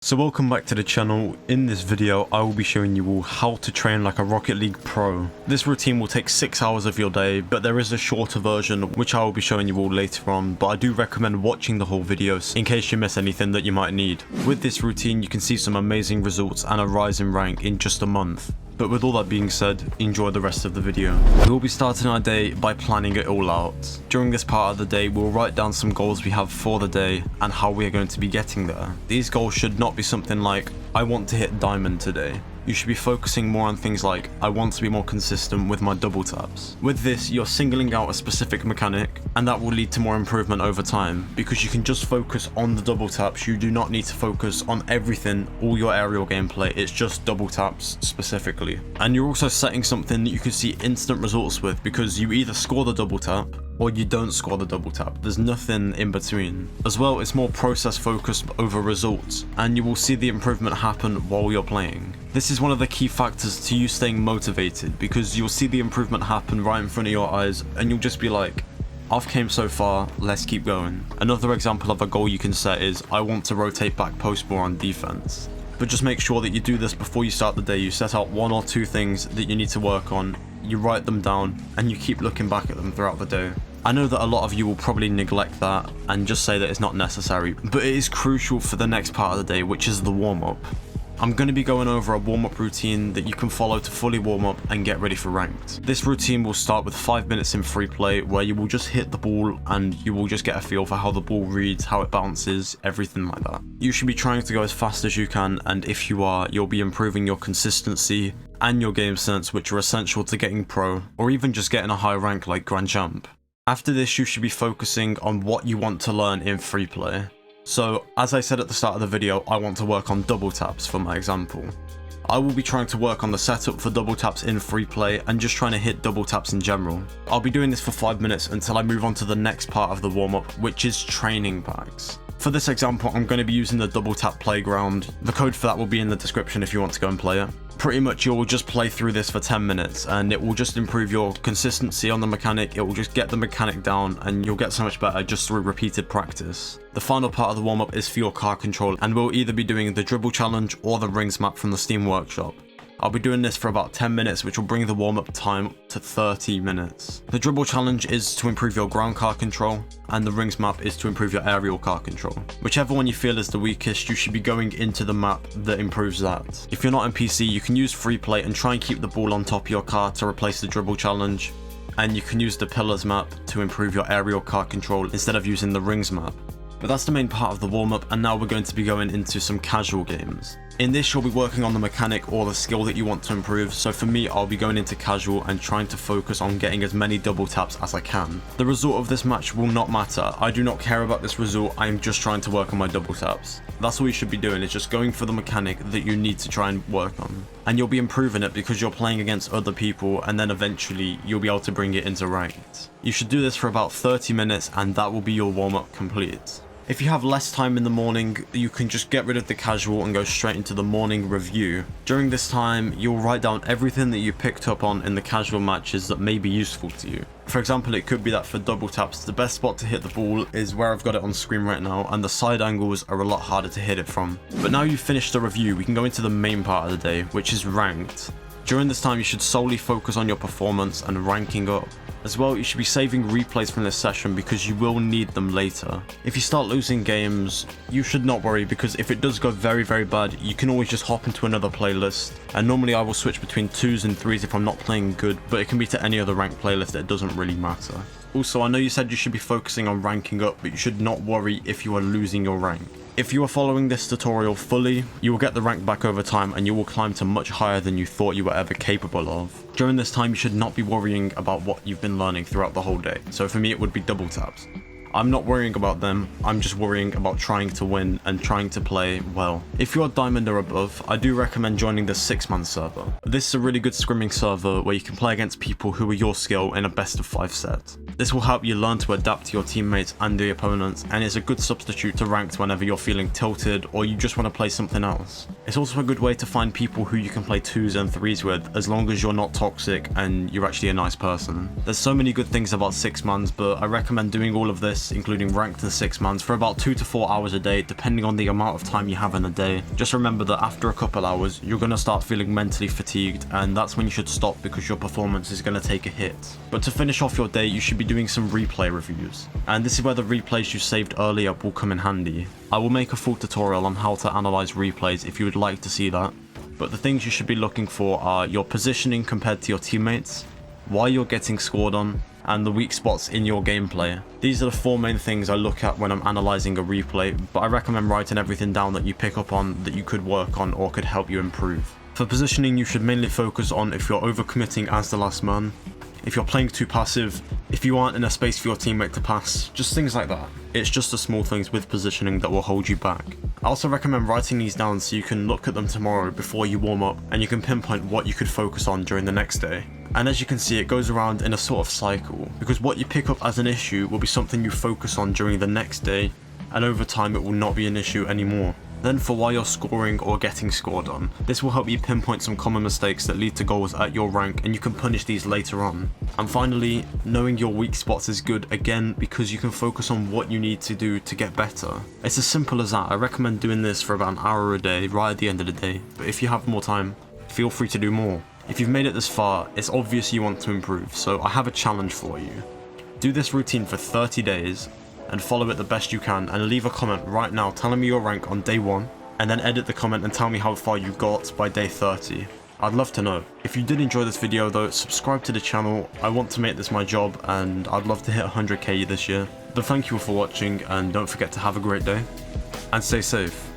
So welcome back to the channel. In this video I will be showing you all how to train like a Rocket League pro. This routine will take 6 hours of your day, but there is a shorter version which I will be showing you all later on, but I do recommend watching the whole videos in case you miss anything that you might need. With this routine you can see some amazing results and a rise in rank in just a month. But with all that being said, enjoy the rest of the video. We will be starting our day by planning it all out. During this part of the day, we'll write down some goals we have for the day and how we are going to be getting there. These goals should not be something like, I want to hit diamond today. You should be focusing more on things like, I want to be more consistent with my double taps. With this, you're singling out a specific mechanic, and that will lead to more improvement over time, because you can just focus on the double taps. You do not need to focus on everything, all your aerial gameplay, it's just double taps specifically. And you're also setting something that you can see instant results with, because you either score the double tap, or you don't score the double tap. There's nothing in between. As well, it's more process focused over results, and you will see the improvement happen while you're playing. This is one of the key factors to you staying motivated, because you'll see the improvement happen right in front of your eyes and you'll just be like, I've came so far, let's keep going. Another example of a goal you can set is, I want to rotate back post more on defense. But just make sure that you do this before you start the day. You set out 1 or 2 things that you need to work on, you write them down, and you keep looking back at them throughout the day. I know that a lot of you will probably neglect that and just say that it's not necessary, but it is crucial for the next part of the day, which is the warm-up. I'm going to be going over a warm-up routine that you can follow to fully warm up and get ready for ranked. This routine will start with 5 minutes in free play, where you will just hit the ball and you will just get a feel for how the ball reads, how it bounces, everything like that. You should be trying to go as fast as you can, and if you are, you'll be improving your consistency and your game sense, which are essential to getting pro, or even just getting a high rank like Grand Champ. After this, you should be focusing on what you want to learn in free play. So, as I said at the start of the video, I want to work on double taps for my example. I will be trying to work on the setup for double taps in free play and just trying to hit double taps in general. I'll be doing this for 5 minutes until I move on to the next part of the warm-up, which is training packs. For this example, I'm going to be using the double tap playground. The code for that will be in the description if you want to go and play it. Pretty much you'll just play through this for 10 minutes and it will just improve your consistency on the mechanic. It will just get the mechanic down and you'll get so much better just through repeated practice. The final part of the warm-up is for your car control, and we'll either be doing the dribble challenge or the rings map from the Steam workshop. I'll be doing this for about 10 minutes, which will bring the warm-up time to 30 minutes. The dribble challenge is to improve your ground car control, and the rings map is to improve your aerial car control. Whichever one you feel is the weakest, you should be going into the map that improves that. If you're not on PC, you can use free play and try and keep the ball on top of your car to replace the dribble challenge, and you can use the pillars map to improve your aerial car control instead of using the rings map. But that's the main part of the warm-up, and now we're going to be going into some casual games. In this, you'll be working on the mechanic or the skill that you want to improve, so for me, I'll be going into casual and trying to focus on getting as many double taps as I can. The result of this match will not matter. I do not care about this result, I am just trying to work on my double taps. That's all you should be doing, is just going for the mechanic that you need to try and work on. And you'll be improving it because you're playing against other people, and then eventually you'll be able to bring it into ranked. You should do this for about 30 minutes and that will be your warm-up complete. If you have less time in the morning, you can just get rid of the casual and go straight into the morning review. During this time, you'll write down everything that you picked up on in the casual matches that may be useful to you. For example, it could be that for double taps, the best spot to hit the ball is where I've got it on screen right now, and the side angles are a lot harder to hit it from. But now you've finished the review, we can go into the main part of the day, which is ranked. During this time, you should solely focus on your performance and ranking up. As well, you should be saving replays from this session because you will need them later. If you start losing games, you should not worry, because if it does go very bad, you can always just hop into another playlist. And normally I will switch between 2s and 3s if I'm not playing good, but it can be to any other ranked playlist, it doesn't really matter. Also, I know you said you should be focusing on ranking up, but you should not worry if you are losing your rank. If you are following this tutorial fully, you will get the rank back over time and you will climb to much higher than you thought you were ever capable of. During this time, you should not be worrying about what you've been learning throughout the whole day. So for me, it would be double taps. I'm not worrying about them, I'm just worrying about trying to win and trying to play well. If you are diamond or above, I do recommend joining the 6-man server. This is a really good scrimming server where you can play against people who are your skill in a best of 5 set. This will help you learn to adapt to your teammates and the opponents, and it's a good substitute to ranked whenever you're feeling tilted or you just want to play something else. It's also a good way to find people who you can play 2s and 3s with, as long as you're not toxic and you're actually a nice person. There's so many good things about 6-mans, but I recommend doing all of this, including ranked and 6-mans, for about 2 to 4 hours a day, depending on the amount of time you have in a day. Just remember that after a couple hours, you're going to start feeling mentally fatigued, and that's when you should stop because your performance is going to take a hit. But to finish off your day, you should be doing some replay reviews, and this is where the replays you saved earlier will come in handy. I will make a full tutorial on how to analyze replays if you would like to see that, but the things you should be looking for are your positioning compared to your teammates, why you're getting scored on, and the weak spots in your gameplay. These are the 4 main things I look at when I'm analysing a replay, but I recommend writing everything down that you pick up on that you could work on or could help you improve. For positioning, you should mainly focus on if you're overcommitting as the last man, if you're playing too passive, if you aren't in a space for your teammate to pass, just things like that. It's just the small things with positioning that will hold you back. I also recommend writing these down so you can look at them tomorrow before you warm up, and you can pinpoint what you could focus on during the next day. And as you can see, it goes around in a sort of cycle, because what you pick up as an issue will be something you focus on during the next day, and over time it will not be an issue anymore. Then for why you're scoring or getting scored on, this will help you pinpoint some common mistakes that lead to goals at your rank, and you can punish these later on. And finally, knowing your weak spots is good again because you can focus on what you need to do to get better. It's as simple as that. I recommend doing this for about an hour a day right at the end of the day, but if you have more time, feel free to do more. If you've made it this far, it's obvious you want to improve, so I have a challenge for you. Do this routine for 30 days, and follow it the best you can, and leave a comment right now telling me your rank on day 1, and then edit the comment and tell me how far you got by day 30. I'd love to know. If you did enjoy this video though, subscribe to the channel. I want to make this my job, and I'd love to hit 100k this year. But thank you all for watching, and don't forget to have a great day, and stay safe.